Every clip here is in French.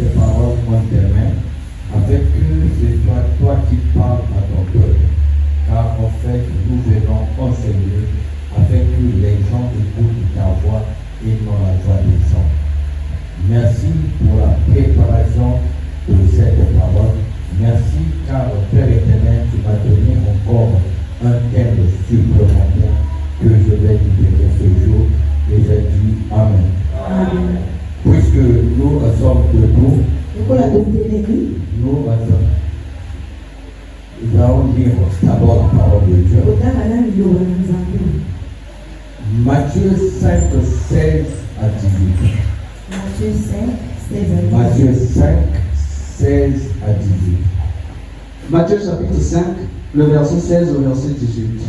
cette parole entre tes mains, afin que ce soit toi qui parles à ton peuple. Car en fait, nous venons au Seigneur, afin que les gens écoutent ta voix et non la voix des hommes. Merci pour la préparation de cette parole. Merci car, Père éternel, tu m'as donné encore un thème supplémentaire que je vais libérer ce jour. Et je dis Amen. Amen. Puisque nous sommes debout, nous allons lire d'abord la parole de Dieu. Matthieu 5, 16 à 18. Matthieu 5, 16 à 18. Matthieu chapitre 5, le verset 16 au verset 18.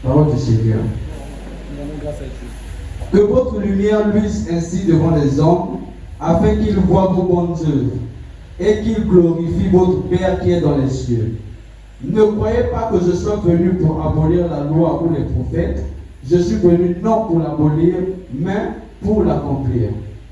Parole du Seigneur. Que votre lumière luise ainsi devant les hommes, afin qu'ils voient vos bonnes œuvres et qu'ils glorifient votre Père qui est dans les cieux. Ne croyez pas que je sois venu pour abolir la loi ou les prophètes. Je suis venu non pour l'abolir, mais pour l'accomplir.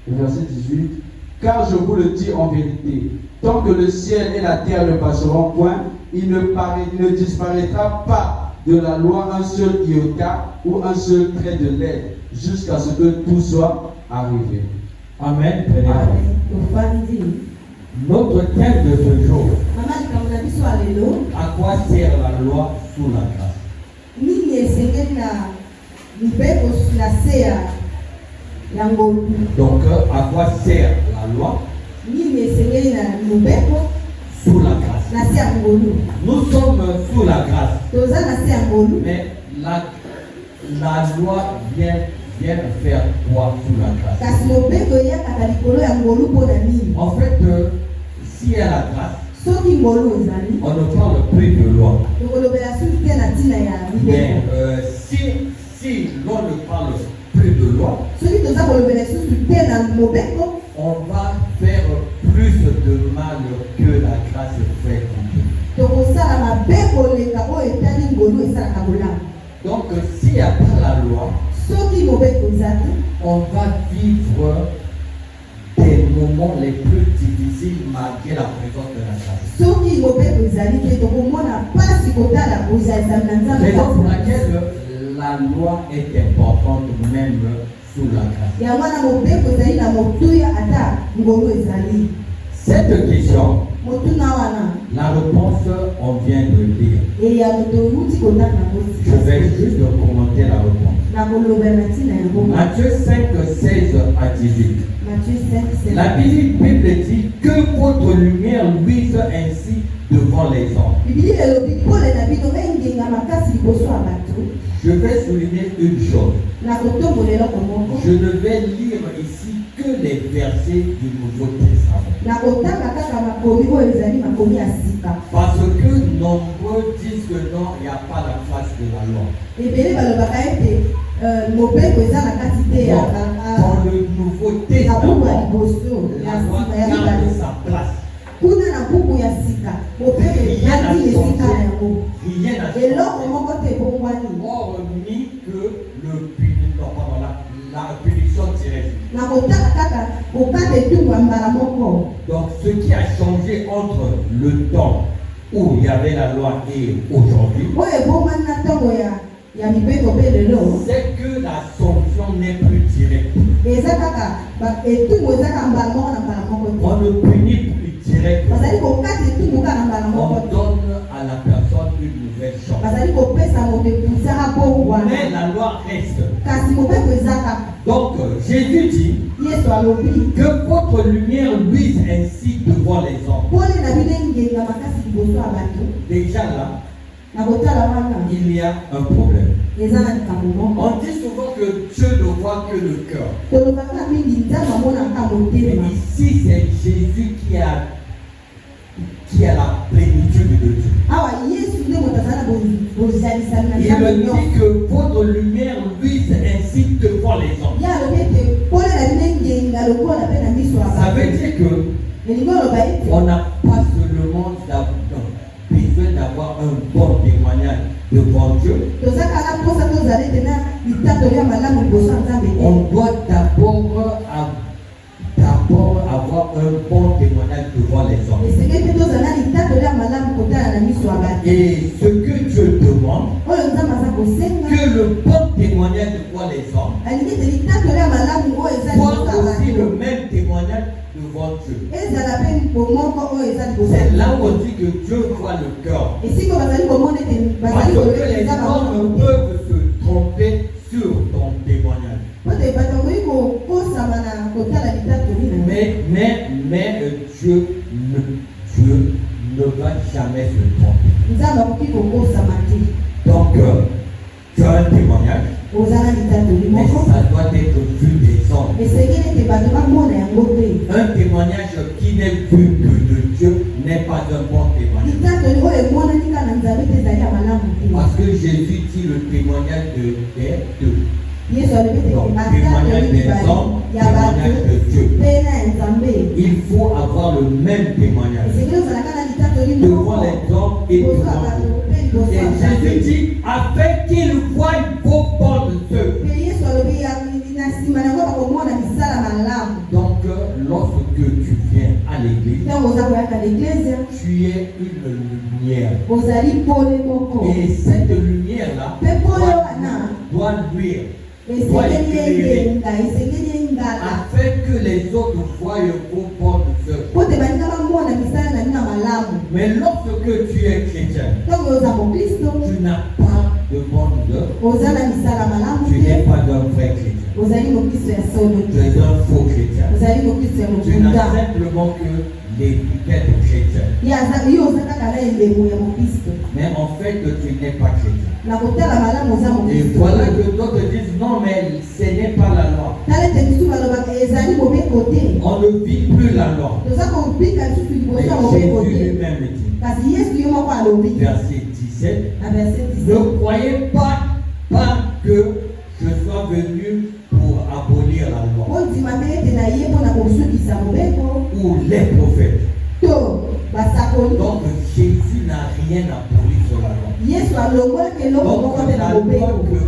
Le verset 18. Car je vous le dis en vérité, tant que le ciel et la terre ne passeront point, il ne disparaîtra pas de la loi un seul iota ou un seul trait de lettre, jusqu'à ce que tout soit arrivé. Amen. Notre thème de ce jour, à quoi sert la loi sous la grâce? Donc, à quoi sert la loi sous la grâce? Nous sommes sous la grâce, mais la loi vient faire quoi sous la grâce? En fait, s'il y a la grâce, on ne parle plus de loi. Mais si l'on ne parle plus de loi, on va faire plus de mal que la grâce fait. Donc, s'il n'y a pas la loi, on va vivre des moments les plus difficiles malgré la présence de la grâce. Raison pour laquelle la loi est importante même sous la grâce. Cette question, la réponse, on vient de lire. Je vais juste commenter la réponse. Matthieu 5, 16 à 18. La Bible dit que votre lumière luise ainsi devant les hommes. Je vais souligner une chose. Je ne vais lire ici que les versets du Nouveau Testament. Parce que nombreux disent que non, il n'y a pas la face de la loi. Dans le Nouveau Testament, la loi garde sa place. Rien n'a changé. Hormis que la punition directe. Donc ce qui a changé entre le temps où il y avait la loi et aujourd'hui, c'est que la sanction n'est plus directe. On ne punit plus directement. On donne à la personne une nouvelle chance. Mais la loi reste. Donc Jésus dit que votre lumière luise ainsi devant les hommes. Déjà là, il y a un problème. On dit souvent que Dieu ne voit que le cœur. Mais ici, c'est Jésus qui a la plénitude de Dieu. Il dit que votre lumière luise ainsi devant les hommes. Ça veut dire que on n'a pas seulement besoin d'avoir un bon témoignage devant Dieu. On doit d'abord avoir un bon témoignage devant les hommes. Et ce que Dieu demande, que le bon témoignage devant les hommes soit aussi le même témoignage devant Dieu. C'est là où on dit que Dieu voit le cœur. Parce que les hommes peuvent se tromper sur ton témoignage. Mais Dieu ne va jamais se tromper. Donc, tu as un témoignage, mais ça doit être vu des hommes. Un témoignage qui n'est vu que de Dieu n'est pas un bon témoignage. Parce que Jésus dit le témoignage des deux. Donc, témoignage des hommes, témoignage de Dieu. Il faut avoir le même témoignage devant les hommes et devant Dieu. Et Jésus dit, afin qu'ils voient vos bonnes œuvres. Donc, lorsque tu viens à l'église, tu es une lumière. Et cette lumière-là doit luire. Afin que les autres voient vos bonnes œuvres. Mais lorsque tu es chrétien, tu n'as pas de bonnes œuvres. Tu n'es pas un vrai chrétien. Tu es un faux chrétien. Tu n'as simplement que l'étiquette chrétien. Mais en fait, tu n'es pas chrétien. Et voilà que d'autres disent non, mais ce n'est pas la loi. On ne vit plus la loi. Et Jésus lui-même dit, verset 17, ne croyez pas que je sois venu pour abolir la loi ou les prophètes. Donc Jésus n'a rien aboli sur la loi. Donc la loi que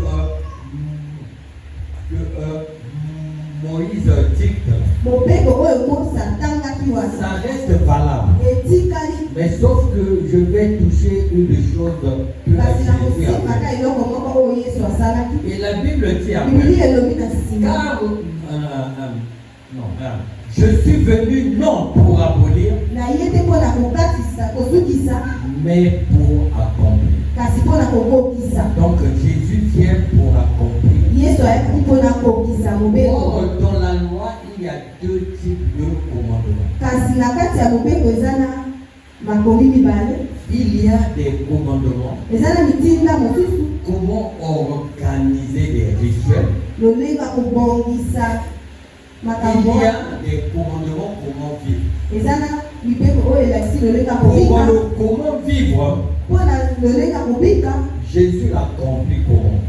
Moïse dicte, ça reste valable. Mais sauf que je vais toucher une chose que Jésus a fait. Et la Bible dit après, car je suis venu non pour abolir, mais pour accomplir. Donc Jésus vient pour accomplir. Or, dans la loi, il y a deux types de commandements. Il y a des commandements. Comment organiser des rituels. Il y a des commandements comment vivre. Comment vivre, Jésus l'a compris comment.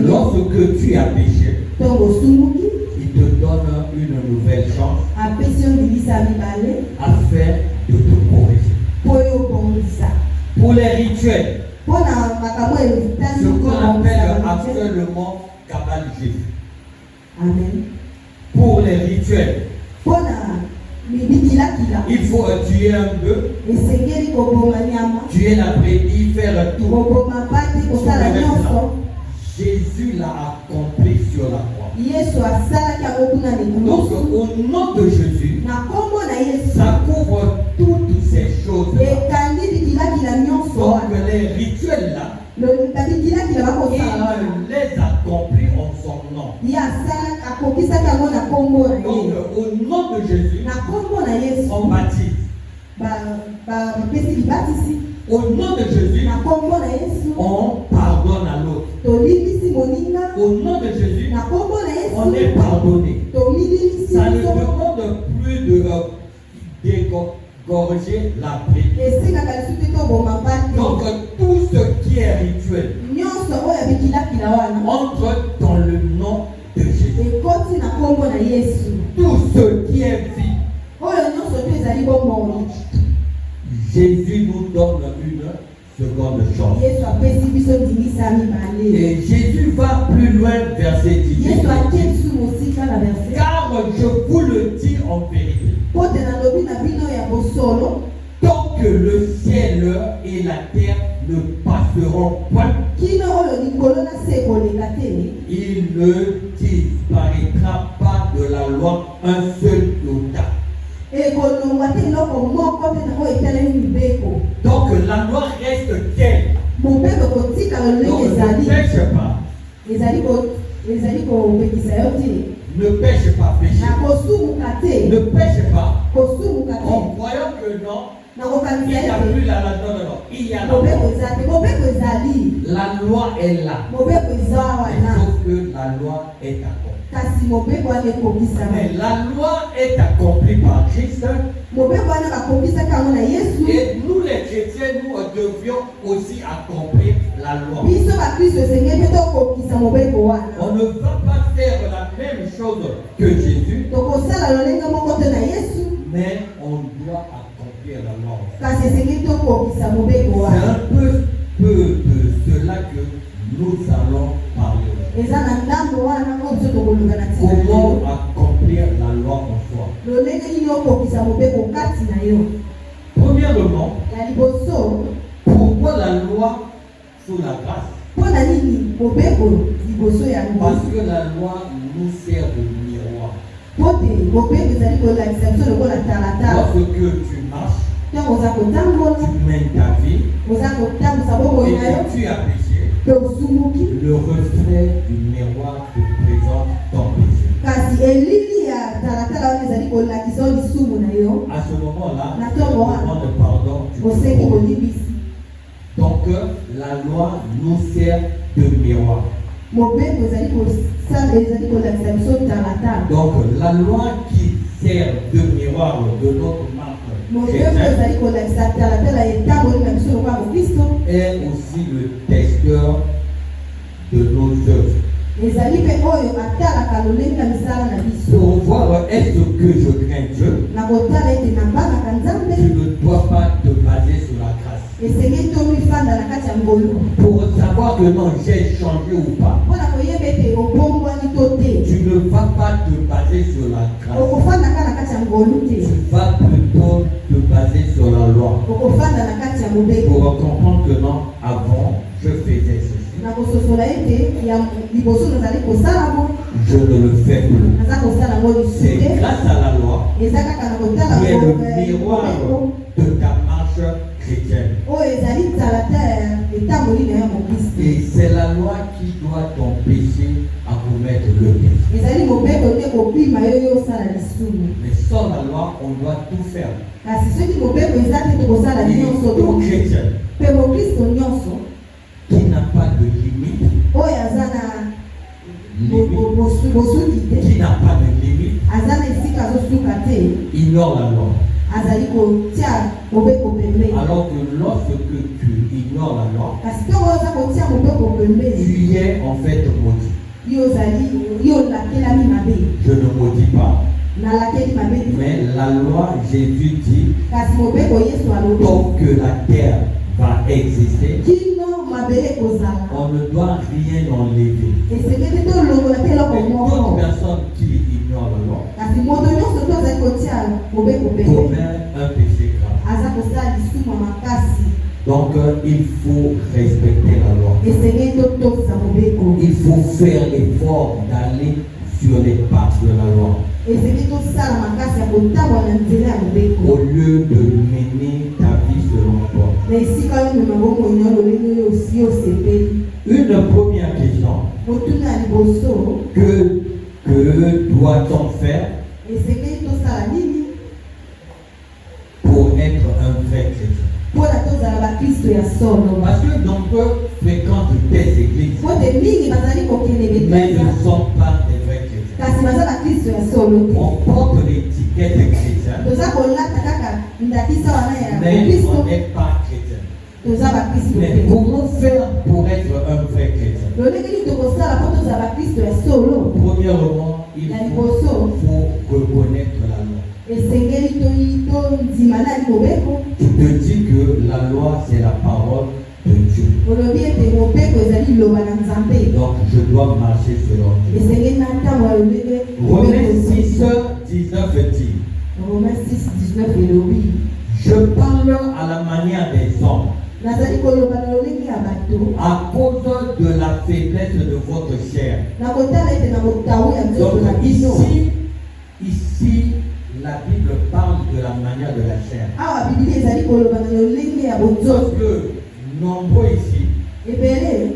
Lorsque tu as péché, il te donne une nouvelle chance afin de te corriger. Pour les rituels, ce qu'on appelle actuellement Kabbale juif. Amen. Pour les rituels, il faut tuer un bœuf, tuer la brebis, faire tout. Jésus l'a accompli sur la croix. Donc au nom de Jésus, ça couvre toutes ces choses. Donc les rituels là, il les accomplit en son nom. Donc au nom de Jésus, on baptise. Au nom de Jésus, on pardonne à l'autre. Au nom de Jésus, on est pardonné. Ça ne demande plus de dégorger la prière. Donc tout ce qui est rituel entre dans le nom de Jésus. Tout ce qui est vie, Jésus nous donne une seconde chance. Et Jésus va plus loin, verset 18. Car je vous le dis la terre ne passeront point. kino oyo likolo na se koleka te. Il ne disparaîtra pas de la loi un seul iota. ekolongwa te eloko moko te na oyo etalemi mibeko. Donc la loi reste telle. mobeko kotikala Donc lolenge ne pêche pas. ezali kopekisa yo te. Ne pêche pas, péché. na kosumuka te. Ne pêche pas. kosumuka En te. croyant que non, na il kokanisa n'y a ete plus la loi. Non, non, non. Il y a la mobeko loi. eza te. mobeko ezali. La loi est là. mobeko eza wana. Sauf que la loi est accomplie. kasi mobeko wana ekokisama. Mais la loi est accomplie par Christ. mobeko wana bakokisaka yango na yesu. Et nous les chrétiens, nous devions aussi accomplir la loi. biso bakristo esengeli mpe tokokisa mobeko wana. On ne va pas faire la même chose que Jésus, tokosala lolenge moko te na yesu. mais on doit accomplir la loi. kasi esengeli tokokisa mobeko C'est wana. un peu de cela que nous allons parler. eza na ndambo wana oyo biso tokoluka na Comment tina accomplir la loi en soi? lolenge nini okokisa mobeko kati na yo. Premièrement, ya liboso pourquoi la loi sous la grâce? mpo na nini mobeko liboso ya Parce ngozi. que la loi nous sert de miroir. mpo te mobeko ezali kolakisa biso lokola talatala. Lorsque tu marches, ntango oza kotambola tu mènes ta vie oza kotambusa bomoi na yo et tu as péché. mpe osumuki. Le reflet du miroir te présente ton péché. kasi elili ya talatala wana ezali kolakisa yo lisumu na yo. À ce moment-là, Na tu tombo wana. demandes pardon. Tu te osengi trompes. kolibisi. Donc, la loi nous sert de miroir. mobeko ezali kolakisa biso talatala. Donc, la loi qui sert de miroir de notre marque mobeko chrétienne ezali kolakisa talatala etamboli na biso lokola bokristo. est aussi le testeur de nos œuvres. ezali mpe oyo atalaka lolenge na misala na biso. Pour voir est-ce que je crains Dieu, na kotala ete nabangaka nzambe. tu ne dois pas te baser sur la grâce. esengeli tomifanda na kati ya ngolu. Pour savoir que non, j'ai changé ou pas, mpona koyeba ete obombwani to te. tu ne vas pas te baser sur la grâce. okofandaka na kati ya ngolu te. Tu vas plutôt te baser sur la loi. okofanda na kati ya mobeko. Pour comprendre que non, avant, je faisais ceci. na kososola ete ya liboso nazali kosala ngo Je ne le fais plus. naza kosala ngo lisu C'est te. grâce à la loi eza kaka na kotala qui est le mobeko miroir de ta marche chrétienne. oyo ezali talatala ya etamboli na yo mokristo. Et c'est la loi qui doit t'empêcher à commettre le péché. ezali mobeko te kopima yo yo osala lisumu. Mais sans la loi, on doit tout faire. kasi soki mobeko eza te tokosala Et nyonso tout chrétien mpe mokristo nyonso qui n'a pas de limite, oyo aza na bosuki te, qui n'a pas de limite, aza na esika azosuka te, ignore la loi. azali kotia mobeko pembeni. Alors que lorsque tu ignores la loi, kasi ntango oza kotia mobeko pembeni tu es en fait maudit. yo ozali yo olakelami mabe. Je ne maudis pas. nalakeli mabe te. Mais la loi, Jésus dit, kasi mobeko yesu alobi tant que la terre va exister, kino mabele ekozala on ne doit rien enlever. esengeli tolongola te eloko Mais toute moko. personne qui ignore la loi kasi moto nyonso to azali kotia mobeko pembeni commet un péché grave. aza kosala lisumu ya makasi. Donc il faut respecter la loi. esengeli totokisa mobeko. Il faut faire l'effort d'aller sur les pas de la loi esengeli tosala makasi ya kotambola na nzela ya mobeko. au lieu de mener ta vie selon toi. na esika oyo mema bomoi na lolenge oyo osi osepeli. Une première question, motuna ya liboso que doit-on faire esengeli tosala nini pour être un vrai chrétien? mpona tozala bakristo ya solo. Parce que nombreux fréquentent des églises, po te mingi bazali kokende mais beklesa ne sont pas des vrais chrétiens. kasi baza bakristo ya solo te. On porte l'étiquette chrétien, toza kolata kaka ndakisa wana ya mais bakristo. on n'est pas chrétien. toza bakristo Mais te. comment faire pour être un vrai chrétien? lolenge nini tokosala mpo tozala bakristo ya solo. Premièrement, il na liboso faut reconnaître la loi. esengeli tondima nani mobeko. Tu te dis que la loi, c'est la parole de Dieu. olobi ete mobeko ezali liloba na nzambe. Donc, je dois marcher selon Dieu. esengeli na ntango ya lolenge Romains 6:19 dit, Romains 6:19 elobi je parle à la manière des hommes, nazali koloba na lolenge ya bato à cause de la faiblesse de votre chair. na kotala ete na motawu ya nzoto na Donc bino. ici, la Bible parle de la manière de la chair. Awa bibili ezali koloba na lolenge ya Parce bonzoto que nombreux ici, ebele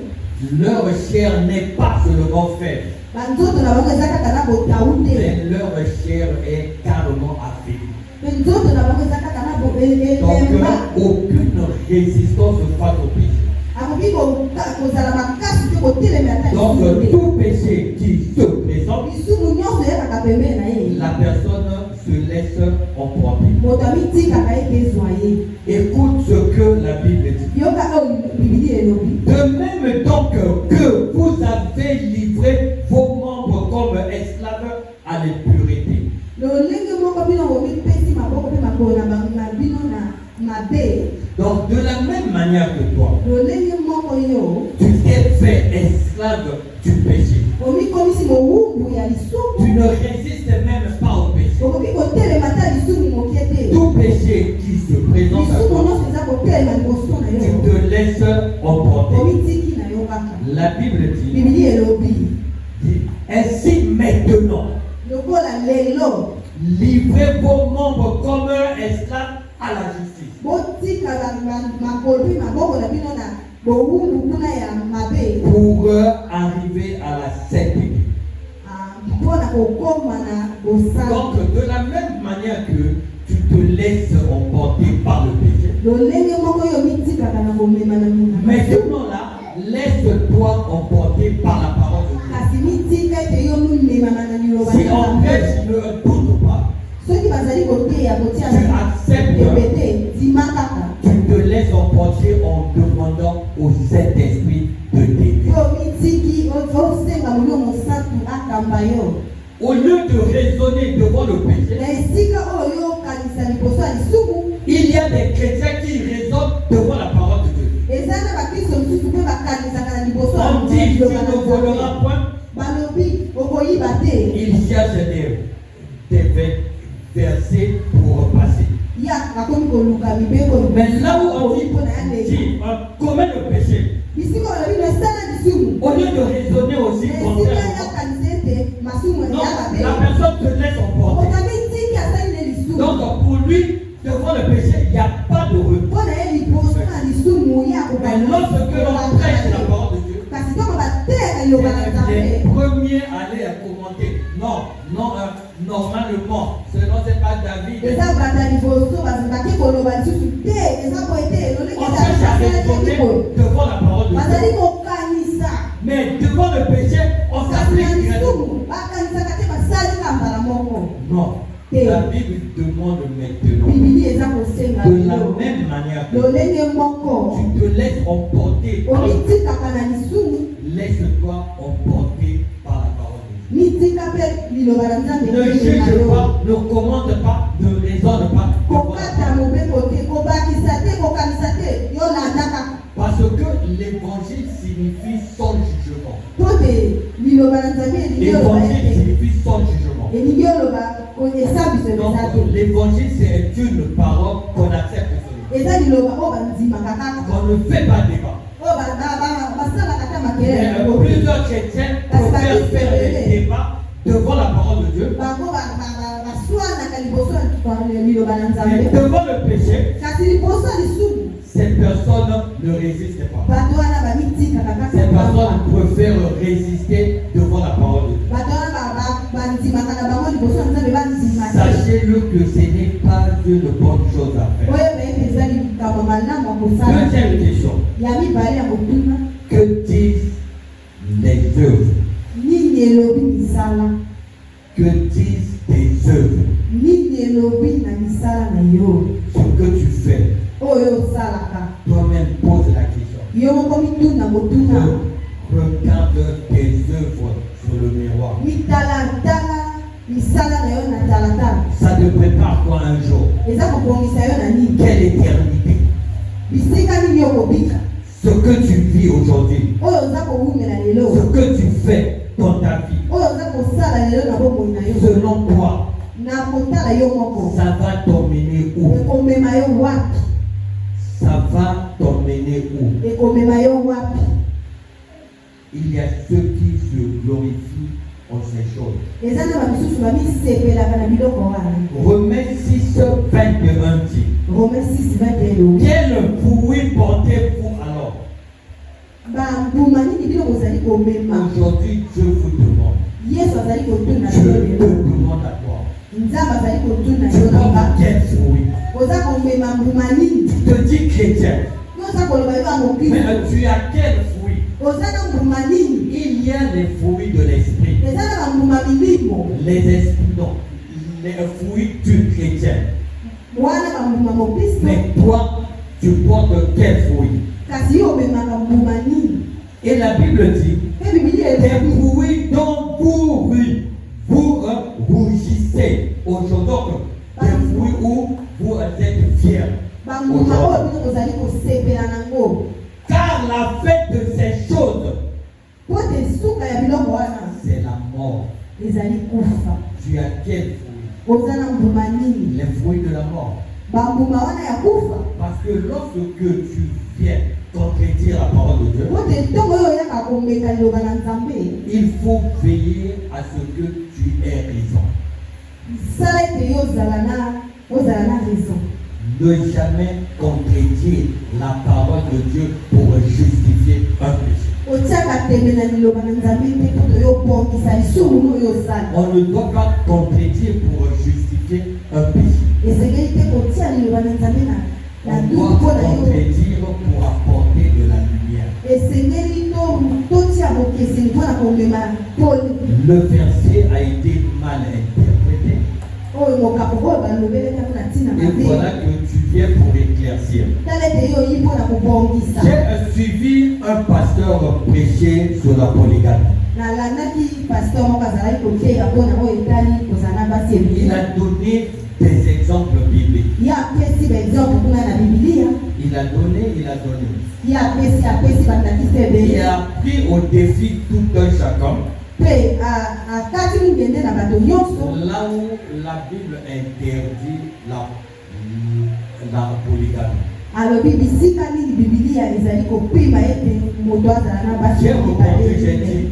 leur chair n'est pas seulement faible, banzoto na bango eza kaka na botawu te, mais leur chair est carrément affaiblie. mpe nzoto na bango eza kaka na Donc elemba. aucune résistance face au péché. akoki kozala makasi te kotelema ata Donc lisumu te. tout péché qui se présente, lisumu nyonso eyakaka pembeni na ye, la personne se laisse emporter. moto amitikaka ye kezwa ye. Écoute ce que la Bible dit. yoka oyo bibili elobi. De même donc que vous avez livré vos membres comme esclaves à l'impureté. lolenge moko bino bomipesi maboko mpe makolo na bino na mabe. Donc de la même manière que toi, lolenge moko yo tu t'es fait esclave du péché. omikomisi mowumbu ya lisumu. Tu ne résistes même pas au péché. okoki kotelema ata lisumu mokie te. Tout péché qui se présente à lisumu toi, nyonso eza kotelema liboso na tu yo, te laisses emporter. omitiki na yo kaka. La Bible dit, bibili elobi ainsi maintenant, lokola lelo livrez vos membres comme esclaves à la justice. botika makolo mpe maboko na bino na bowumbu kuna ya mabe Pour arriver à la sainteté. mpona kokoma na bosala. Donc de la même manière que tu te laisses emporter par le péché, lolenge moko yo mitikaka na komema na mina, maintenant là, laisse-toi emporter par la parole de kasi mitika ete yo mimemana na liloba Dieu. Si na en Nzambe. fait tu ne doutes pas, soki bazali koteya kotia tu acceptes, ebete ndima kaka tu te laisses emporter en demandant au Saint-Esprit de t'aider. yo mitiki osenga molio mosantu akamba yo. Au lieu de raisonner devant le péché, na esika oyo okanisa liboso ya lisumu, il y a des chrétiens qui raisonnent devant la parole de Dieu. eza na bakristo mosusu mpe bakanisaka na liboso ya On dit tu liloba na ne Nzambe. voleras point. balobi okoyiba te, Il cherche des versets pour passer. ya akomi koluka mibeko. Mais là où on dit, mpona ya ndenge commet le péché, bisika balobi no esala lisumu, au lieu de raisonner aussi esika contrairement, yakanisa ete masumu non, eyaka la pe personne te laisse emporter. okamitiki asali ne lisumu. Donc pour lui, devant le péché, il n'y a pas de repos. mpona ye liboso na lisumu ya Mais lorsque l'on prêche la parole de Dieu, kasi ntango bateyaka liloba na les Nzambe, premiers allaient à commenter. Non, normalement, selon c'est pas David. eza bata liboso bazaki koloba lisusu te, eza po ete eloleki On cherche à raisonner devant la parole de bazali Dieu. kokanisa. Mais devant le péché, on kasi na s'applique directement. lisumu bakanisaka te basali ka mbala moko. Non. La Bible demande maintenant, bibili eza kosenga de la lelo. même manière que lolenge moko tu te laisses emporter par le péché, omitikaka na lisumu, laisse-toi emporter par la parole de Dieu. mitika mpe liloba na Nzambe Ne ekendeka juge yo. pas, ne commande pas, ne raisonne pas. kokata mobeko te, kobakisa te, kokanisa te, yo landa kaka. Parce que l'évangile signifie son jugement. po te liloba na Nzambe elingi oloba L'évangile ete signifie son jugement. elingi oloba esambiso Donc eza te, l'évangile c'est une parole qu'on accepte seulement. eza liloba oyo bandimaka kaka, On ne fait pas débat. oyo basalaka ta makelele Mais na bango. plusieurs chrétiens préfèrent faire des débats devant la parole de Dieu. bango baswanaka liboso ya liloba na Mais Nzambe, devant le péché, kasi liboso ya lisumu ces personnes ne résistent pas. bato wana bamitikaka kaka Ces pamba. personnes préfèrent résister devant la parole de Dieu. bato wana bandimaka na bango liboso ya Nzambe bandima te. Sachez-le que ce n'est pas une bonne chose à faire. oyo bayete eza likambo malamu ya kosala. Deuxième question. ya mibale ya kotuna, Que disent les œuvres? nini elobi misala, Que disent tes œuvres? nini elobi na misala na yo Ce que tu fais. oyo osalaka. Toi-même pose la question. yo moko mituna motuna, Regarde tes œuvres sur le miroir. mitalatala misala na yo na talatala, Ça te prépare quoi un jour? eza kobongisa yo na nini, Quelle éternité? bisika nini okobika, Ce que tu vis aujourd'hui, oyo oza kowumela ce lelo, que tu fais dans ta vie, oyo oza kosala lelo na bomoi na yo, selon toi, na kotala yo moko ça va t'emmener où? ekomema yo wapi. ça va t'emmener où? ekomema yo wapi? Il y a ceux qui se glorifient en ces choses. eza na bamisusu bamisepelaka na biloko wana. Romains 6:21 dit. Romains 6:21. Quel fruit portez-vous alors? bambuma nini bino bozali komema? Aujourd'hui, Dieu vous demande. yesu azali kotuna Je te demande à toi. nzambe azali kotuna Tu yo portes nanga quel fruit? oza komema mbuma nini? Tu te dis chrétien. yo oza koloba yo ya Mais mokristo tu as quel fruit? oza na mbuma nini? Il y a les fruits de l'esprit. eza na bambuma milimo Les esprits, non. Les fruits du chrétien. wana bambuma mokristo. Mais toi, tu portes quel fruit? kasi yo omemaka mbuma nini? Et la Bible dit, mpe bibilia des elobi fruits dont vous rougissez. Aujourd'hui, donc, des fruits où vous êtes fiers. bambuma oyo bino bozali kosepela nango. Car la fête de ces choses, po te suka ya biloko wana c'est la mort. ezali kufa. Tu as quel fruit? oza na mbuma nini? Les fruits de la mort. bambuma wana ya kufa. Parce que lorsque tu viens contredire la parole de Dieu, po te ntongo oyo oyaka komeka liloba na nzambe il faut veiller à ce que tu aies raison. sala ete yo ozala na raison. Ne jamais contredire la parole de Dieu pour justifier un péché. otiaka tembe na liloba na nzambe mpe poto yo bongisa lisumu oyo ozali. On ne doit pas contredire pour justifier un péché. esengeli te kotia liloba na nzambe na On dutu doit mpo na yo. contredire pour apporter de la lumière. esengeli totia bokeseni mpo na komema poli Le verset a été mal interprété. oyo mokapo oyo balobelaki yango na ntina Et mabe. voilà que tu viens pour éclaircir. tala ete yo oyi mpo na kobongisa. J'ai suivi un pasteur prêcher sur la polygamie. nalandaki paster moko azalaki koteya mpona oyo etali kozala na basi Il ebele. a donné des exemples bibliques. ye apesi baexemple kuna na bibilia. Il a donné. ye apesi bandakisi Il ebele. a pris au défi tout un chacun. mpe akati mokende na bato nyonso Là où la Bible interdit la polygamie. alobi bisika nini bibilia ezali kopima ete moto azala na basi J'ai répondu, j'ai dit,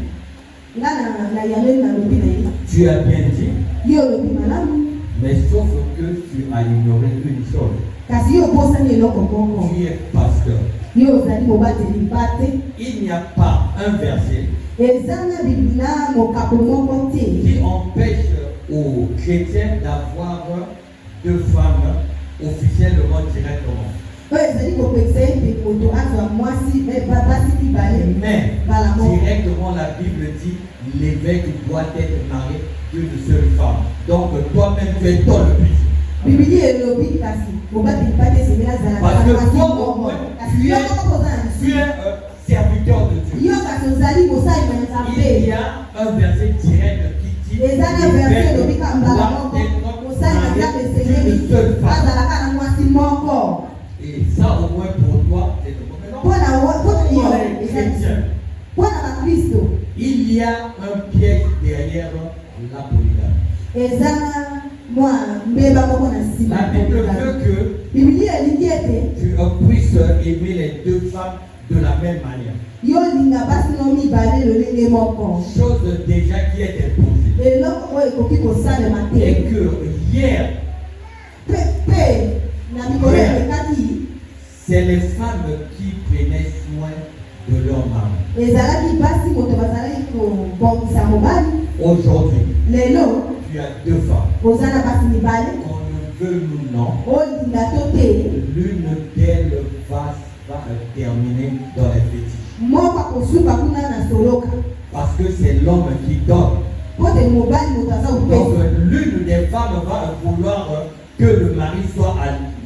nga na yango nalobi na ye tu as bien dit, ye olobi malamu mais sauf que tu as ignoré une chose. kasi ye obosani eloko moko. Tu es pasteur. ye ozali mobateli bate. Il n'y a pas un verset eza na mokapo moko te qui empêche aux chrétiens d'avoir deux femmes officiellement directement. oyo ezali kopekisa ete moto azwa mwasi basi mibale Mais mbala moko. directement la Bible dit l'évêque doit être marié d'une seule femme. Donc toi-même tu es dans le péché. bibili elobi kasi mobateli bate esengeli azala Parce que mwasi toi moko. au moins kasi tu yo es, moko oza na tu es un serviteur de Dieu. yo kasi ozali mosali na Il nzambe. y a un verset direct qui dit eza na verse elobi ka mbala doit moko être mosali na nzambe marié esengeli d'une seule femme. azalaka na mwasi moko. Et ça au moins pour toi, c'est le mpona yo les chrétiens. mpona bakristo Il y a un piège derrière la polygamie. eza na mwa mbeba moko na nsima. La Bible veut que bibili elingi ete tu puisses aimer les deux femmes de la même manière. yo linga basi no mibale lolenge moko. Chose déjà qui est imposée. eloko oyo ekoki kosalema Et te. que hier, mpe na mikolo elekaki c'est les femmes qui prenaient soin de leur mari. ezalaki basi moto bazalaki kobongisa mobali. Aujourd'hui, lelo tu as deux femmes. oza na basi mibale Qu'on le veuille ou non, olinga to te l'une d'elles va terminer dans les fétiches. moko akosuka kuna na soloka Parce que c'est l'homme qui donne. po te mobali moto aza Donc kopesa. l'une des femmes va vouloir que le mari soit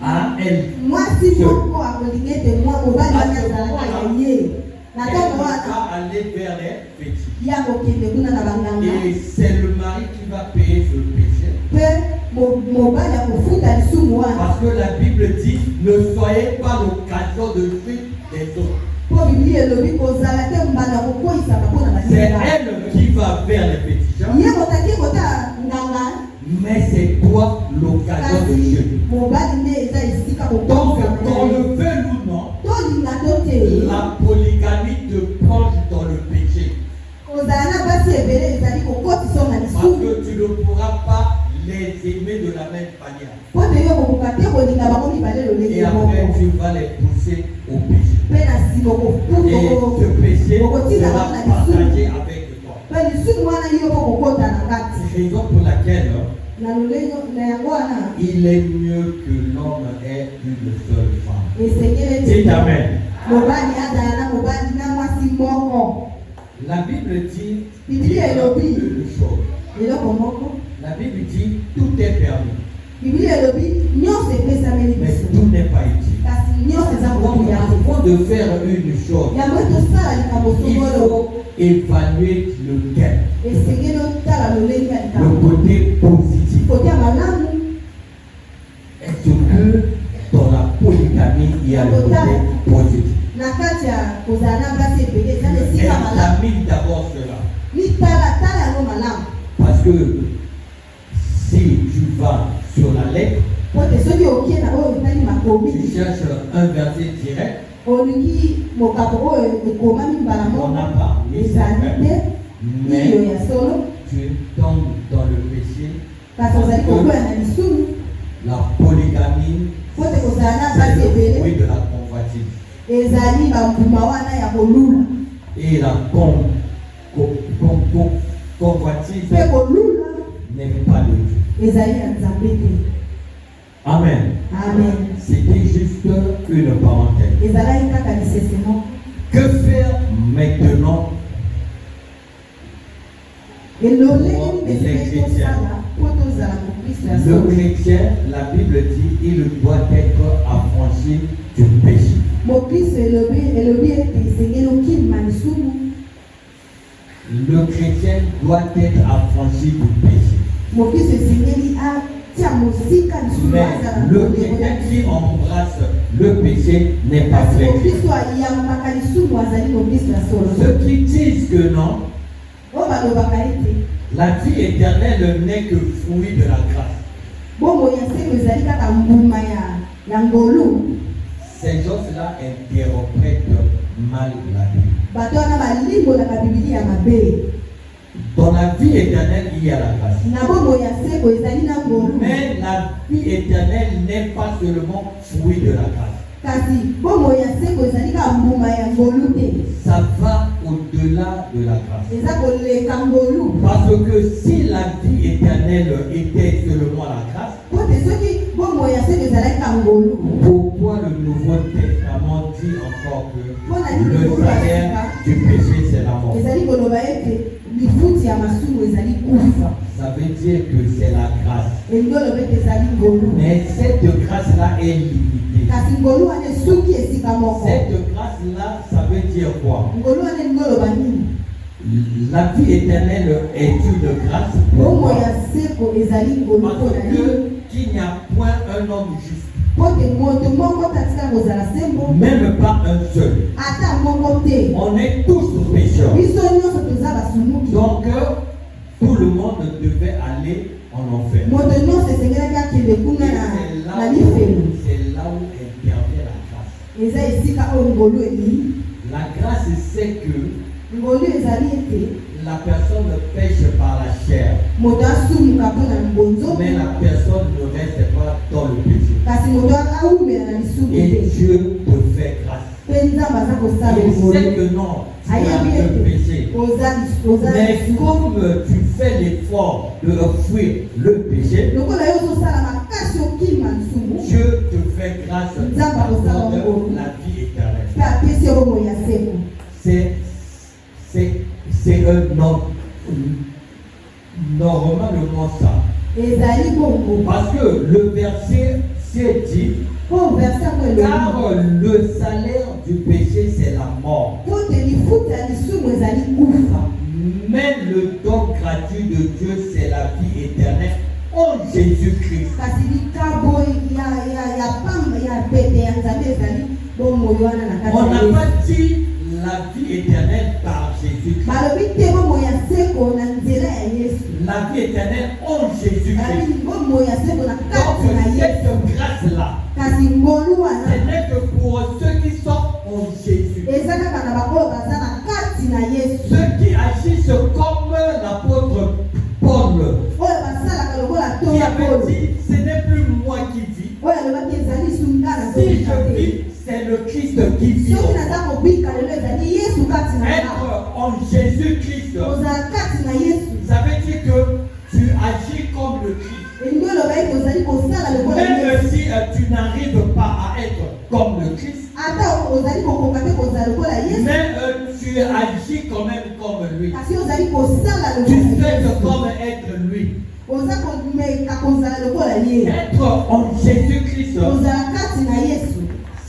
à elle. mwasi moko akolinga ete mobali wana azalaka ya ye na Elle ntongo va wana aller vers les fétiches. ye akokende kuna na banganga Et c'est le mari qui va payer ce péché. mpe mobali akofuta lisumu wana. Parce que la Bible dit, ne soyez pas l'occasion de fuite des autres. po biblia elobi kozala te mbanda kokoyisaka mpona C'est baninga. elle qui va vers les fétiches. ye kotaki kota nganga Mais c'est toi l'occasion de kasi Dieu. mobali nde eza esika Donc, qu'on kokoyisaka. le veuille te. La polygamie te plonge dans le péché. Kozala na basi ebele ezali kokotisa na Parce lisumu. que tu ne pourras pas les aimer de la même manière. Po te yo kokoka te kolinga bango mibale lolenge Et après, moko. tu vas les pousser au péché. Mpe na nsima Et ce péché kokotika sera bango na lisumu. partagé avec toi. Mpe lisumu wana yo kokokota na kati. C'est raison pour laquelle Na lolenge na yango wana il est mieux que l'homme ait une seule femme. esengeli Dites ete Amen. mobali azala na mobali na mwasi moko. La Bible dit Biblia elobi une chose. eloko moko. La Bible dit tout est permis, Biblia elobi nyonso epesameli mais biso. tout n'est pas utile. Kasi nyonso eza Donc, kokuya te. avant de faire une chose, Yango tosala likambo il songolo faut évaluer lequel. esengeli otala lolenge ya Le likambo. côté positif. Kotia malamu Est-ce que dans la polygamie, il y a le côté positif? na kati ya kozala na basi ebele eza na esika malamu. Examine d'abord cela. Tala yango malamu. Parce que si tu vas sur la lettre, Po te soki okie na oyo etali makomi tu cherches un verset direct, olingi mokapo oyo ekomami mbala on moko n'a pas. ezali te iyo Mais ya solo tu tombes dans le péché. kasi ozali kokwea na lisumu. La polygamie, Po te kozala na c'est basi le ebele fruit de la convoitise. ezali bambuma wana ya kolula. Et la convoitise Mpe kolula n'est pas de Dieu. ezali ya nzambe te. Amen. Amen. C'était juste une parenthèse. ezalaki kaka lisese moko. Que faire maintenant eloleli meseke tosala po tozala mokristo ya le solo. chrétien? La Bible dit il doit être affranchi du péché. Mokristo elobi ete esengeli okima lisumu. Le chrétien doit être affranchi du péché. Mokristo esengeli atia mosika lisumu Mais azala le chrétien qui embrasse le péché n'est pas kasi vrai. mokristo ayambaka lisumu azali mokristo ya solo. Ceux qui disent que non, oyo balobaka ete la vie éternelle n'est que fruit de la grâce. bongo ya seko ezali kaka mbuma ya ngolu. Ces gens-là interprètent mal la Bible. bato wana balimbolaka bibilia ya mabe. Dans la vie éternelle, il y a la grâce. na bongo ya seko ezali na ngolu. Mais la vie éternelle n'est pas seulement fruit de la grâce. kasi bongo ya seko ezali kaka mbuma ya ngolu te. Ça va au-delà de la grâce. eza koleka ngolu. Parce que si la vie éternelle était seulement la grâce, po te soki bongo ya seko ezalaki ka ngolu. pourquoi le Nouveau Testament dit encore que le salaire du péché c'est la mort? ezali koloba ete lifuti ya masumu ezali kufa. Ça veut dire que c'est la grâce. elingi oloba ete ezali ngolu. Mais cette grâce-là est limitée. kasi ngolu wana esuki esika moko. Cette grâce-là, ça veut dire quoi? ngolu wana elingi oloba nini? La vie éternelle est une grâce. bongo Pourquoi? ya seko ezali ngolu Parce mpona nini? que qu'il n'y a point un homme juste, po te moto moko tatika kozala sembo même pas un seul. ata moko te. On est tous pécheurs. biso nyonso toza basumuki. Donc, tout le monde devait aller en enfer. moto nyonso esengelaki akende kuna na lifelo. C'est là où intervient la grâce. eza esika oyo ngolu eli. La grâce, c'est que ngolu ezali ete la personne pêche par la chair, moto asumuka mpona mbonzo. mais la personne ne reste pas dans le péché. kasi moto aumela na lisumu Et te. Dieu te fait grâce. mpe nzambe aza kosala Il sait ngolu. que non, tu as ayebi le ete péché. oza Mais lisumu. comme tu fais l'effort de fuir le péché, lokola yo ozosala makasi okima lisumu Dieu te fait grâce Nzambe akosala de ngolu. la vie éternelle. mpe apesi yo bongo ya seko. C'est un homme normalement ça. ezali bongo. Parce que le verset c'est dit, po verse yango elobi car le salaire du péché c'est la mort. po te lifuta ya lisumu ezali kufa. Mais le don gratuit de Dieu c'est la vie éternelle en Jésus-Christ. kasi likambo ya pamba ya pete ya nzambe ezali bomoi wana na On n'a kati ya pas dit la vie éternelle par Jésus-Christ. balobi te bomoi ya seko na nzela ya yesu. La vie éternelle en Jésus-Christ. balobi bomoi ya seko na kati Donc na yesu. cette grâce-là, kasi ngolu ce wana n'est que pour ceux qui sont en Jésus. Paul. dit, ce n'est plus moi qui vis. Oyo alobaki ezali sunga na Si je te. vis, c'est le Christ qui vit. Soki naza kobika lelo ezali Yesu kati na nga. Être en Jésus-Christ, Kozala kati na Yesu. ça veut dire que tu agis comme le Christ. Elingi oloba ete ozali kosala lokola Même Yesu. si tu n'arrives pas à être comme le Christ, Ata ozali kokoka te kozala lokola Yesu. mais tu agis quand même comme lui. Kasi ozali kosala Tu lokola fais Yesu. comme être lui. Oza komeka kozala lokola ye. Être en Jésus-Christ, Kozala kati na Yesu.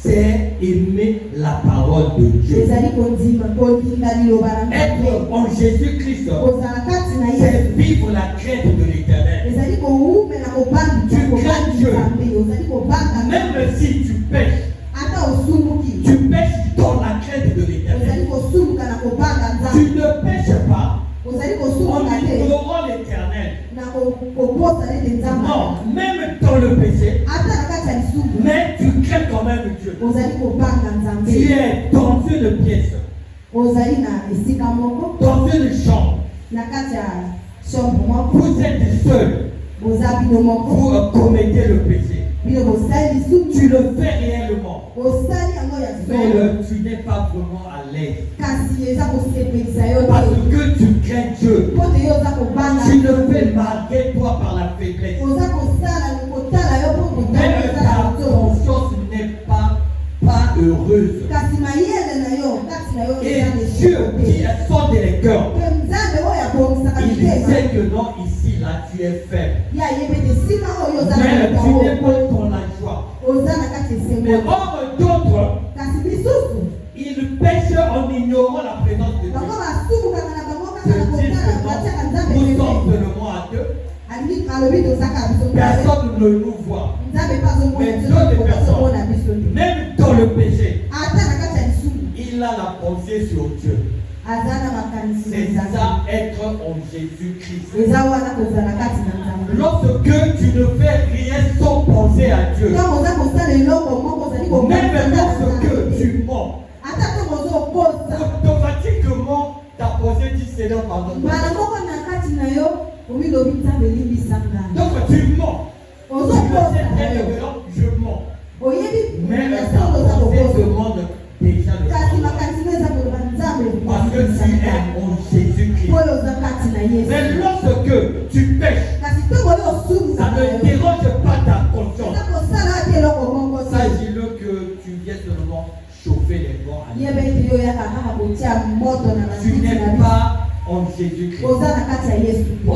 c'est aimer la parole de Dieu. Ezali kondinga liloba na Être Nzambe. en Jésus-Christ, Kozala kati na Yesu. c'est vivre la crainte de l'Éternel. Ezali kowumela kobanga Nzambe. Ozali kobanga Même si tu pêches, ata osumuki. tu pêches dans la crainte de l'Éternel. Ozali kosumuka na kobanga Tu Nzambe. ne pêches pas Ozali en kosumuka te ignorant l'Éternel. na koposa nete Nzambe. Non, même dans le péché, Ata na kati ya lisumu mais tu crains quand même Dieu. ozali kobanga Tu Nzambe. es dans une pièce, Ozali na esika moko dans une chambre. na kati ya chambre moko. Vous êtes seul. Boza bino moko. Vous commettez le péché. Bino bosali lisumu. Tu le fais réellement. Osali yango ya Mais solo. tu n'es pas vraiment à l'aise. Kasi eza kosepelisa yo Parce te. que tu crains Dieu. Po te yo oza kobanga. Tu le fais malgré toi par la faiblesse. Oza kosala kotala yo po Mais kotala ta to. conscience n'est pas heureuse. Kasi mayele na yo kati na yo Et eza Dieu qui te. sonde les cœurs, Pe Nzambe oyo abomisaka il mitema. sait que non, ici, là, tu es faible. Ye ayebi ete esika oyo oza Mais na tu n'es bango. pas dans la joie. Oza na kati ya Mais esengo. or, d'autres, Kasi bisusu ils pêchent en ignorant la présence de Dieu. bango basumukaka na bango Je kaka na dis kotala que batiaka non, Nzambe nous sommes pembeni. seulement à deux. Alingi alobi tozaka biso mibale. Personne ne nous voit. Nzambe mpe azomona Mais biso d'autres tozomona biso personnes, te. même dans le péché, Ata na kati ya lisumu il a la pensée sur Dieu. aza na makanisi na C'est Nzambe. ça, être en Jésus-Christ. Eza wana kozala kati na Nzambe. Lorsque tu ne fais rien sans penser à Dieu, Ntango oza kosala eloko moko ozali même kobanza lorsque Nzambe. tu mens, Ata ntango ozokosa automatiquement ta pensée dit Seigneur, pardonne-moi. mbala moko na kati na yo omilobi Nzambe elimbisa ngai. Donc tu mens. Tu le Ozokosa sais na très yo bien, je mens. oyebi Mais na ta ntango oza pensée kokosa demande déjà le kasi pardon. makanisi no eza koloba Nzambe Parce que tu es en Jésus-Christ. oyo oza kati na Mais Yesu. lorsque tu pêches, Kasi ntango oyo osumuka ça na ne yo dérange pas ta conscience. eza kosala ate eloko moko te. S'agit-il que tu viens seulement chauffer les bords à yeba ete yo oyaka kaka kotia moto na Tu matiti n'es na biso. pas en Jésus-Christ. oza na kati ya Yesu te.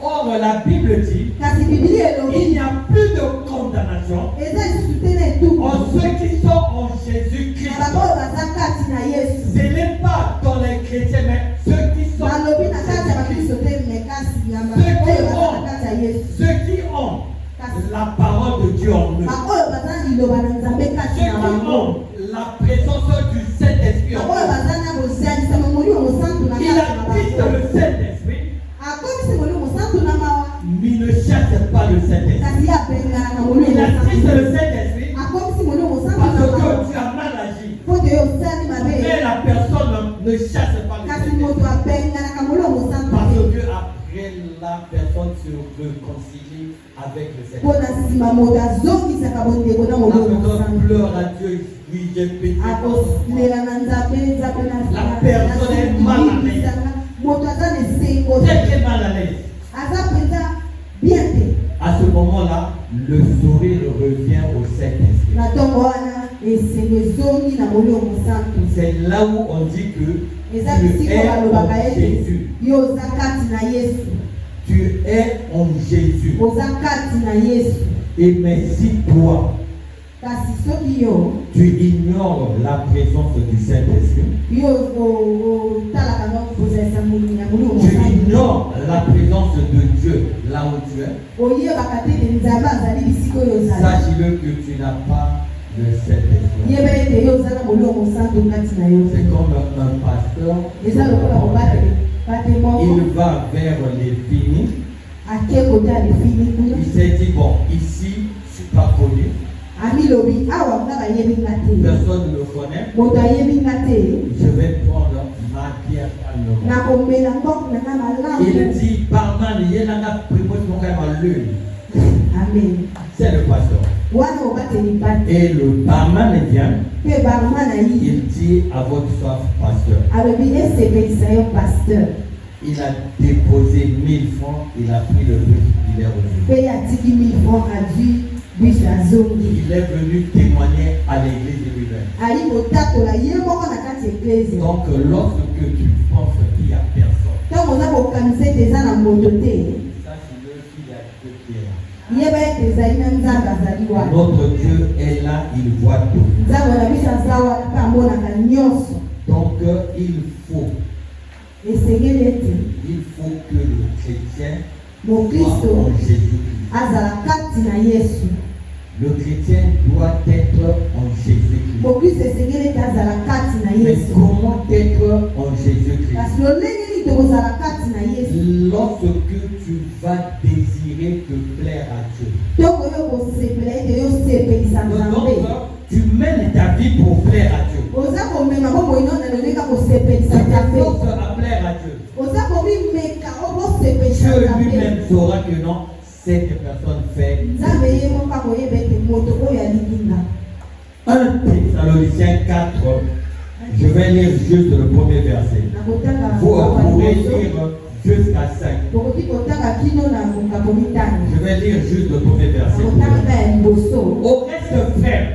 Or, la Bible dit kasi bibili il elobi n'y a plus de condamnation eza lisusu te na etuku en ceux qui sont en na Jésus-Christ. bango oyo baza kati na Yesu. Ce n'est pas dans les chrétiens, mais ceux qui sont balobi na kati ya en bakristo Jésus-Christ. te me kasi ya oyo baza na kati ya Yesu. Ceux qui ont la parole de Dieu en eux. baoyo baza na liloba na Nzambe kati Ceux na qui bango. ont la présence du Saint-Esprit en baoyo eux. baza na bozalisama molimo mosantu na Il kati na attiste bango. le Saint-Esprit, akomisi molimo mosantu na mawa mais il ne chasse pas le Saint-Esprit. kasi abenganaka molimo Il attiste mosantu. le Saint-Esprit akomisi molimo mosantu parce na mawa que tu as mal agi. po te yo osali mabe. Mais la personne ne chasse pas le kasi Saint-Esprit. moto abenganaka molimo mosantu Parce te. que après la personne se réconcilie avec le mpo Seigneur. na nsima moto azongisaka bondeko na La molimo personne mosantu. pleure à Dieu, oui, j'ai péché. akolela na Nzambe Nzambe La personne est mal à l'aise. moto aza na esengo Très très mal à l'aise. aza mpenza bien te. À ce moment-là, le sourire revient au Saint-Esprit. na ntongo wana esengo ezongi na molimo mosantu. C'est là où on dit que eza tu bisika es balobaka en ete Jésus. yo oza kati na Yesu. Tu es en Jésus. oza kati na Yesu. Et mais si toi, kasi soki yo tu ignores la présence du Saint-Esprit, yo otalaka no kozalisa molimo ya molimo tu mosantu. ignores la présence de Dieu là où tu es, oyebaka te ete Nzambe azali bisika oyo ozali. sache-le que tu n'as pas le Saint-Esprit. yeba ete yo oza na molimo mosantu kati na yo. C'est comme un pasteur, eza lokola kobate bate moko il va vers les finis, ake kote ya lefini kuna il s'est dit, bon, ici, je ne suis pas connu, amilobi awa nga bayebi nga te personne ne me connaît, moto ayebi nga te je vais prendre ma bière calmement. nakomela ngok na nga malamu. Il dit, barman, yenanga primos mokama lune. Amen. C'est le pasteur. Wana obateli pati. Et le barman vient, Pe barman ayi. il dit à votre soif, pasteur. Alobi esepelisa yo pasteur. Il a déposé 1000 francs, il a pris le bus, il est revenu. Pe atiki 1000 francs adui bus azongi. Il est venu témoigner à l'église de lui-même. Ali kotatola ye moko na kati eklesi. Donc, lorsque tu penses qu'il n'y a personne, Ntango oza kokanisa ete eza na moto te, sache-le qu'il y a Dieu qui est là. yeba ete ezali na nzambe azali wana. Notre Dieu est là, il voit tout. Nzambe na biso aza wana mpe amonaka nyonso. Donc, il faut Esengeli que le chrétien soit mokristo en Jésus-Christ. azala kati na Yesu. Le chrétien doit être en Jésus-Christ. Mokristo esengeli ete azala kati na Mais Yesu. comment être en Jésus-Christ? Kasi lolenge nini tokozala kati na Yesu. Lorsque tu vas désirer te plaire à Dieu. Ntongo yo kosepela ete yo sepelisa Donc, Nzambe. tu mènes ta vie pour plaire à Dieu. Oza komema bomoi no na lolenge kosepelisa Tu Nzambe. forces à plaire à Dieu. Oza komimeka okosepelisa Dieu Nzambe. lui-même saura que non, cette personne fait. Nzambe ye moko akoyeba ete moto oyo alinginga. 1 Thessaloniciens 4, je vais lire juste le premier verset. Nakotanga Vous pourrez lire jusqu'à 5. tokoki kotanga kino na mokambo mitano. Je vais lire juste le premier verset. Nakotanga mpe ya liboso. Au reste, frère,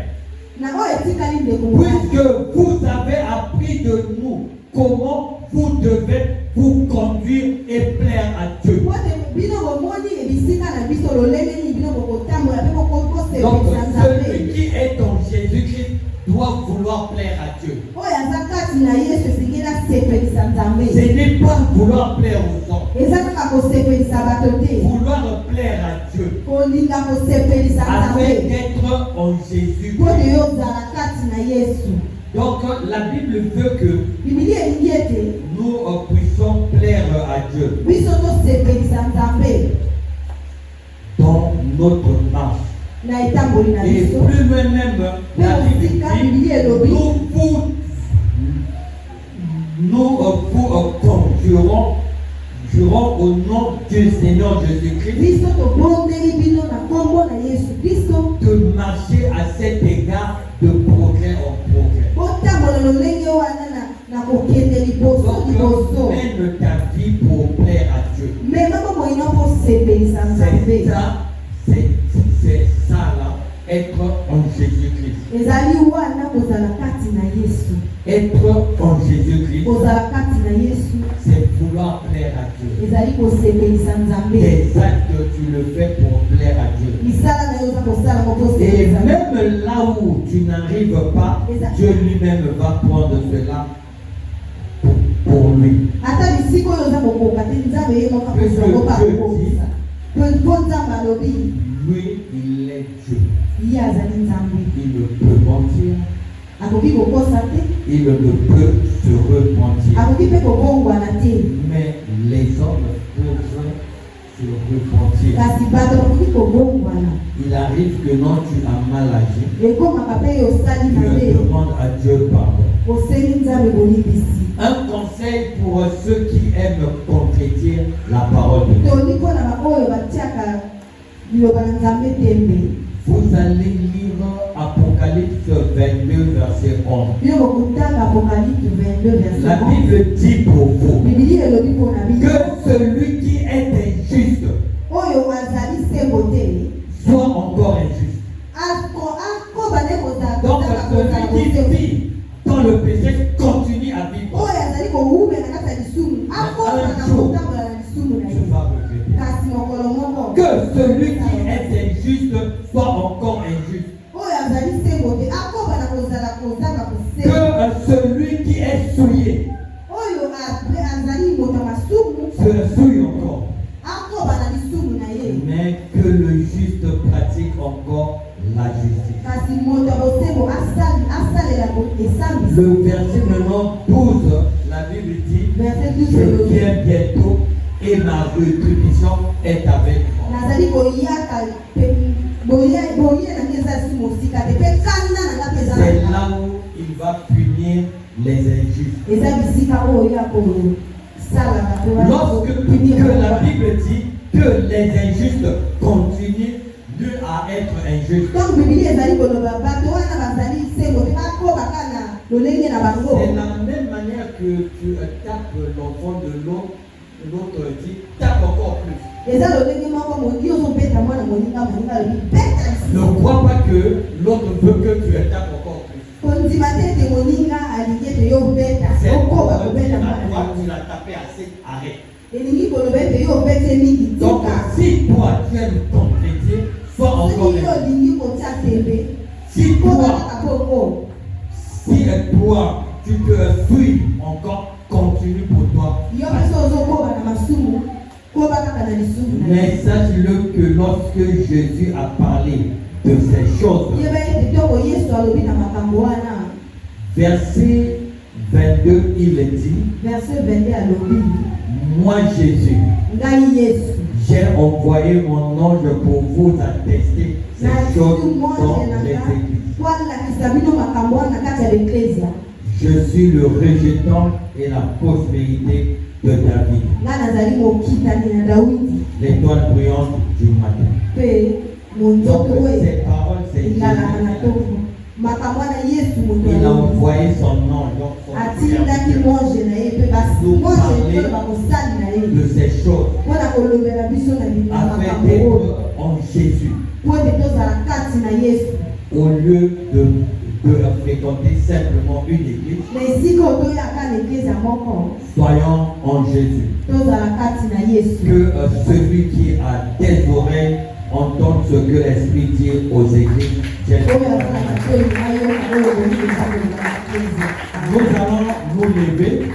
Na oyo etikali ndeko mokasi. puisque vous avez appris de nous comment vous devez vous conduire et plaire à Dieu. Po ete bino bomoni ebisika na biso lolenge nini bino bokotambola mpe Donc, bokosepelisa Nzambe. celui qui est en Jésus-Christ doit vouloir plaire à Dieu. Oyo aza kati na Yesu esengeli asepelisa Nzambe. Ce n'est pas vouloir plaire aux hommes. Eza kaka kosepelisa bato te. Vouloir plaire à Dieu. Kolinga kosepelisa Afin Nzambe. d'être en Jésus. Po ete yo ozala kati na Yesu. Donc, la Bible veut que Biblia elingi ete nous puissions plaire à Dieu biso tosepelisa Nzambe dans notre marche. na etamboli na Et biso. plus même, la Bible dit, nous vous conjurons au nom du Seigneur Jésus-Christ Biso tobondeli bino na kombo na Yesu Kristo. de marcher à cet égard de progrès en progrès. Botambola lolenge wana na kokende liboso Donc, liboso. mène ta vie pour plaire à Dieu. Mema bomoi no kosepelisa Nzambe. C'est ça là, être en Jésus-Christ. Ezali wana kozala kati na Yesu. Être en Jésus-Christ, Kozala kati na Yesu. c'est vouloir plaire à Dieu. Ezali kosepelisa Nzambe. Tes actes, tu le fais pour plaire à Dieu. Misala na yo oza kosala Et mokosepelisa Nzambe. même là où tu n'arrives pas, Dieu lui-même va prendre cela pour lui. Ata bisika oyo oza kokoka te Nzambe ye moko akozwa moko akokokisa. Po Nzambe alobi Lui, il est Dieu. ye azali Nzambe. Il ne peut mentir. Akoki kokosa te. Il ne peut se repentir. Akoki mpe kobongwana te. Mais les hommes peuvent se repentir. Kasi bato bakoki kobongwana. Il arrive que non, tu as mal agi. Ekomaka mpe yo osali Tu mabe. demandes à Dieu pardon. Oseli Nzambe bolibisi. Un conseil pour ceux qui aiment contredire la parole de Dieu. Toni mpona baoyo batiaka liloba na Nzambe tembe. Vous allez lire Apocalypse 22, verset 11. Bino bokotanga Apocalypse 22 verset La 11. Bible dit pour vous Biblia elobi mpona bino. que celui qui est injuste Oyo azali sembo te. soit encore injuste. Akoba nde kozala Donc kozala celui qui bosembo. vit dans le péché continue à vivre. Oyo azali kowumela kati ya lisumu. Akoba na kotambola na lisumu na Tu ye. vas regretter. Kasi mokolo moko. Que celui qui est injuste soit encore injuste. Oyo azali sembo te. Akoba na kozala kozanga Que kosembo. celui qui est souillé Oyo azali moto ya masumu. se souille encore. Akoba na lisumu na ye. Mais que le juste pratique encore la justice. Kasi moto ya bosembo asalela esambisi. Le verset maintenant 12, la Bible dit, Verset 12 je elobi. viens bientôt et ma rétribution est avec moi. Nazali koyaka boye na ngai eza lisumu osika te mpe kanda na nga mpe eza na C'est nga. là où il va punir les injustes. eza bisika oyo ya kosala bato Lorsque que la Bible dit que les injustes continuent à être injustes, donc bibili ezali koloba bato wana bazali sengo te bakoba kaka na lolenge na bango. c'est la même manière que tu tapes l'enfant de l'autre, l'autre dit tape encore plus. eza lolenge moko mondi ozobeta mwana moninga alobi beta lisusu. Ne crois pas que l'autre veut que tu tapes encore plus. kondima te ete moninga alingi ete yo obeta C'est okoba pour kobeta dire à mwana toi, tu l'as tapé assez, arrête. elingi koloba ete yo obete mingi Donc, tika. si toi tu aimes ton chrétien, sois encore soki yo un. olingi kotia tembe Si koba toi, kaka bongo. si toi, tu te fuis encore, continue pour toi. yo mpe so ozokoba na masumu koba kaka na lisumu na ye. Mais sache-le que lorsque Jésus a parlé de ces choses, yeba ete ntongo yesu alobi na makambo wana verset 22, il dit, verset 22 alobi moi Jésus, ngai yesu j'ai envoyé mon ange pour vous attester ces choses nasuki dans monje les nanga églises. po alakisa bino makambo wana kati ya eklesia. Je suis le rejetant et la postérité de David, nga nazali mokitani na dawidi l'étoile brillante du matin. mpe Donc monzoto oyo ces paroles, c'est elalaka na Jésus. toko makambo wana yesu moto Il a alobi. envoyé son ange, donc son atindaki serviteur, monje na ye mpe monje ekoloba kosali na ye de ces choses, mpona kolobela biso na afin makambo oyo d'être en Jésus, po ete tozala kati na yesu. au lieu de fréquenter simplement une église. na esika oyo toyaka na eklezia moko Soyons en Jésus. tozala kati na yesu. Que celui qui a des oreilles entende ce que l'Esprit dit aux églises. oyo azalaka te oyo ayoka oyo bolingo eza koloba na eklezia. Nous allons nous lever.